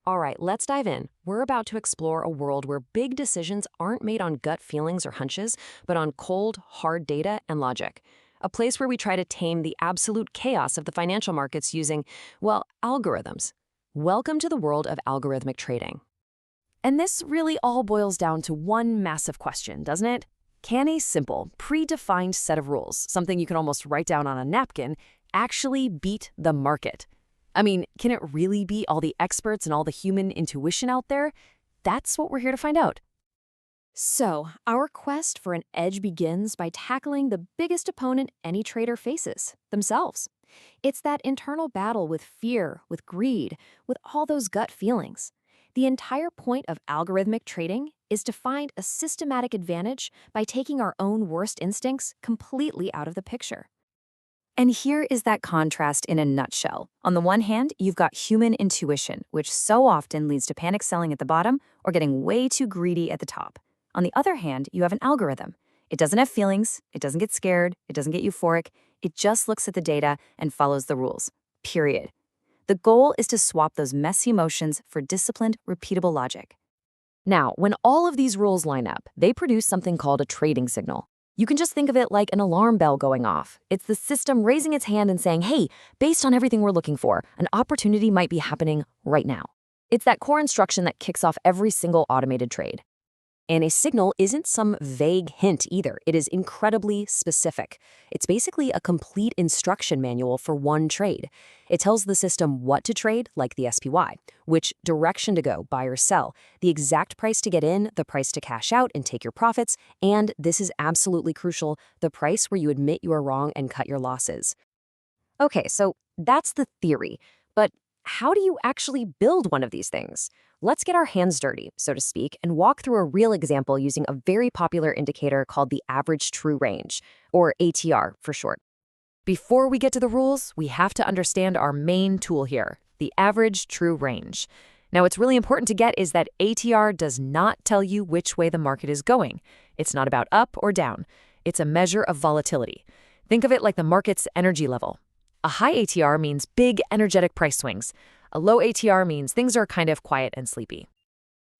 All right, let's dive in. We're about to explore a world where big decisions aren't made on gut feelings or hunches, but on cold, hard data and logic. A place where we try to tame the absolute chaos of the financial markets using, well, algorithms. Welcome to the world of algorithmic trading. And this really all boils down to one massive question, doesn't it? Can a simple, predefined set of rules, something you can almost write down on a napkin, actually beat the market? I mean, can it really beat all the experts and all the human intuition out there? That's what we're here to find out. So, our quest for an edge begins by tackling the biggest opponent any trader faces themselves. It's that internal battle with fear, with greed, with all those gut feelings. The entire point of algorithmic trading is to find a systematic advantage by taking our own worst instincts completely out of the picture. And here is that contrast in a nutshell. On the one hand, you've got human intuition, which so often leads to panic selling at the bottom or getting way too greedy at the top. On the other hand, you have an algorithm. It doesn't have feelings, it doesn't get scared, it doesn't get euphoric, it just looks at the data and follows the rules. Period. The goal is to swap those messy emotions for disciplined, repeatable logic. Now, when all of these rules line up, they produce something called a trading signal. You can just think of it like an alarm bell going off. It's the system raising its hand and saying, hey, based on everything we're looking for, an opportunity might be happening right now. It's that core instruction that kicks off every single automated trade. And a signal isn't some vague hint either. It is incredibly specific. It's basically a complete instruction manual for one trade. It tells the system what to trade, like the SPY, which direction to go, buy or sell, the exact price to get in, the price to cash out and take your profits, and this is absolutely crucial, the price where you admit you are wrong and cut your losses. Okay, so that's the theory. But how do you actually build one of these things? Let's get our hands dirty, so to speak, and walk through a real example using a very popular indicator called the average true range, or ATR for short. Before we get to the rules, we have to understand our main tool here, the average true range. Now, what's really important to get is that ATR does not tell you which way the market is going. It's not about up or down. It's a measure of volatility. Think of it like the market's energy level. A high ATR means big, energetic price swings. A low ATR means things are kind of quiet and sleepy.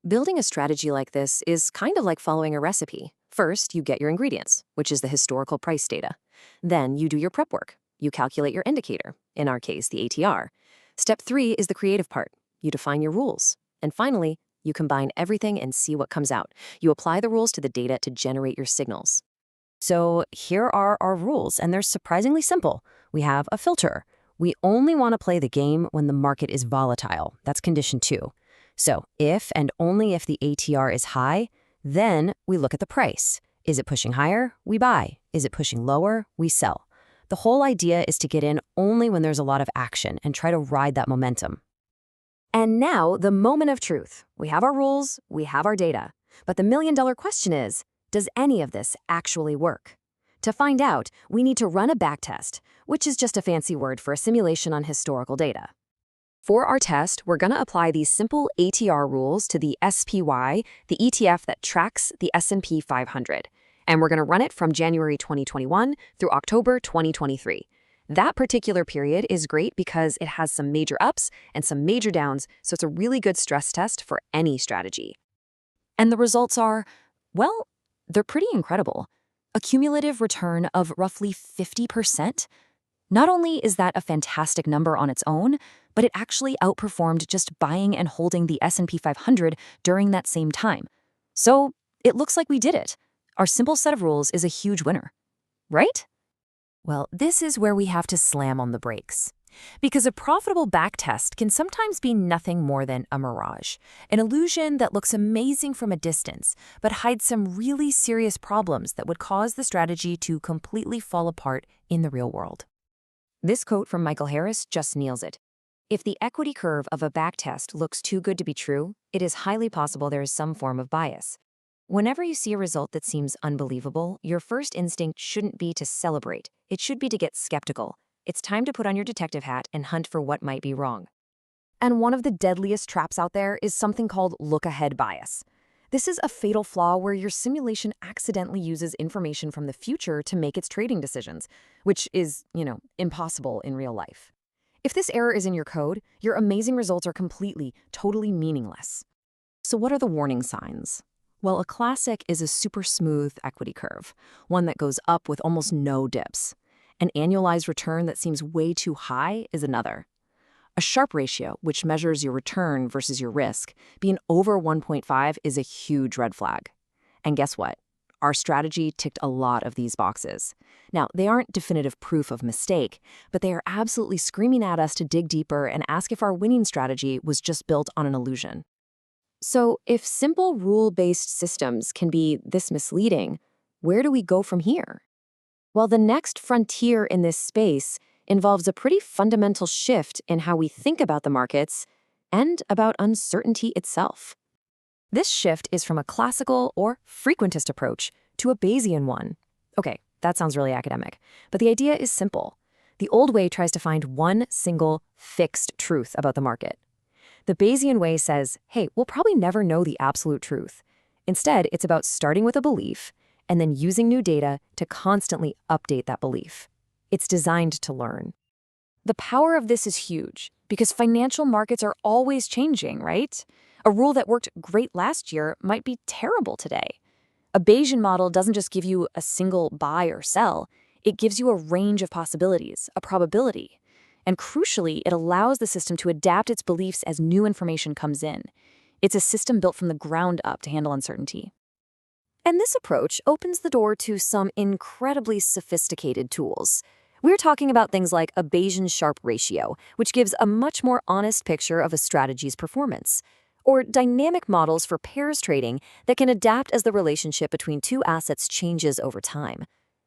Building a strategy like this is kind of like following a recipe. First, you get your ingredients, which is the historical price data. Then you do your prep work. You calculate your indicator, in our case, the ATR. Step 3 is the creative part. You define your rules. And finally, you combine everything and see what comes out. You apply the rules to the data to generate your signals. So here are our rules, and they're surprisingly simple. We have a filter. We only want to play the game when the market is volatile. That's condition 2. So if and only if the ATR is high, then we look at the price. Is it pushing higher? We buy. Is it pushing lower? We sell. The whole idea is to get in only when there's a lot of action and try to ride that momentum. And now, the moment of truth. We have our rules, we have our data. But the million-dollar question is, does any of this actually work? To find out, we need to run a backtest, which is just a fancy word for a simulation on historical data. For our test, we're going to apply these simple ATR rules to the SPY, the ETF that tracks the S&P 500. And we're going to run it from January 2021 through October 2023. That particular period is great because it has some major ups and some major downs, so it's a really good stress test for any strategy. And the results are, well, they're pretty incredible. A cumulative return of roughly 50%. Not only is that a fantastic number on its own, but it actually outperformed just buying and holding the S&P 500 during that same time. So it looks like we did it. Our simple set of rules is a huge winner, right? Well, this is where we have to slam on the brakes. Because a profitable backtest can sometimes be nothing more than a mirage, an illusion that looks amazing from a distance, but hides some really serious problems that would cause the strategy to completely fall apart in the real world. This quote from Michael Harris just nails it. If the equity curve of a backtest looks too good to be true, it is highly possible there is some form of bias. Whenever you see a result that seems unbelievable, your first instinct shouldn't be to celebrate. It should be to get skeptical. It's time to put on your detective hat and hunt for what might be wrong. And one of the deadliest traps out there is something called look-ahead bias. This is a fatal flaw where your simulation accidentally uses information from the future to make its trading decisions, which is, impossible in real life. If this error is in your code, your amazing results are completely, totally meaningless. So what are the warning signs? Well, a classic is a super smooth equity curve, one that goes up with almost no dips. An annualized return that seems way too high is another. A Sharpe ratio, which measures your return versus your risk, being over 1.5 is a huge red flag. And guess what? Our strategy ticked a lot of these boxes. Now, they aren't definitive proof of mistake, but they are absolutely screaming at us to dig deeper and ask if our winning strategy was just built on an illusion. So, if simple rule-based systems can be this misleading, where do we go from here? Well, the next frontier in this space involves a pretty fundamental shift in how we think about the markets and about uncertainty itself. This shift is from a classical or frequentist approach to a Bayesian one. Okay, that sounds really academic, but the idea is simple. The old way tries to find one single, fixed truth about the market. The Bayesian way says, hey, we'll probably never know the absolute truth. Instead, it's about starting with a belief and then using new data to constantly update that belief. It's designed to learn. The power of this is huge because financial markets are always changing, right? A rule that worked great last year might be terrible today. A Bayesian model doesn't just give you a single buy or sell, it gives you a range of possibilities, a probability. And crucially, it allows the system to adapt its beliefs as new information comes in. It's a system built from the ground up to handle uncertainty. And this approach opens the door to some incredibly sophisticated tools. We're talking about things like a Bayesian Sharpe ratio, which gives a much more honest picture of a strategy's performance, or dynamic models for pairs trading that can adapt as the relationship between two assets changes over time.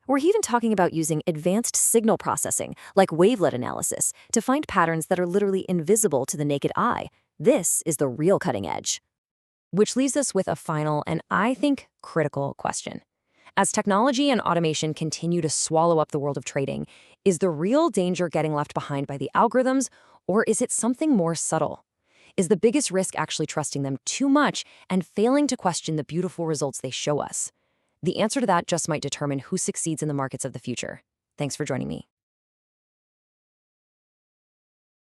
We're even talking about using advanced signal processing, like wavelet analysis, to find patterns that are literally invisible to the naked eye. This is the real cutting edge. Which leaves us with a final and, I think, critical question. As technology and automation continue to swallow up the world of trading, is the real danger getting left behind by the algorithms, or is it something more subtle? Is the biggest risk actually trusting them too much and failing to question the beautiful results they show us? The answer to that just might determine who succeeds in the markets of the future. Thanks for joining me.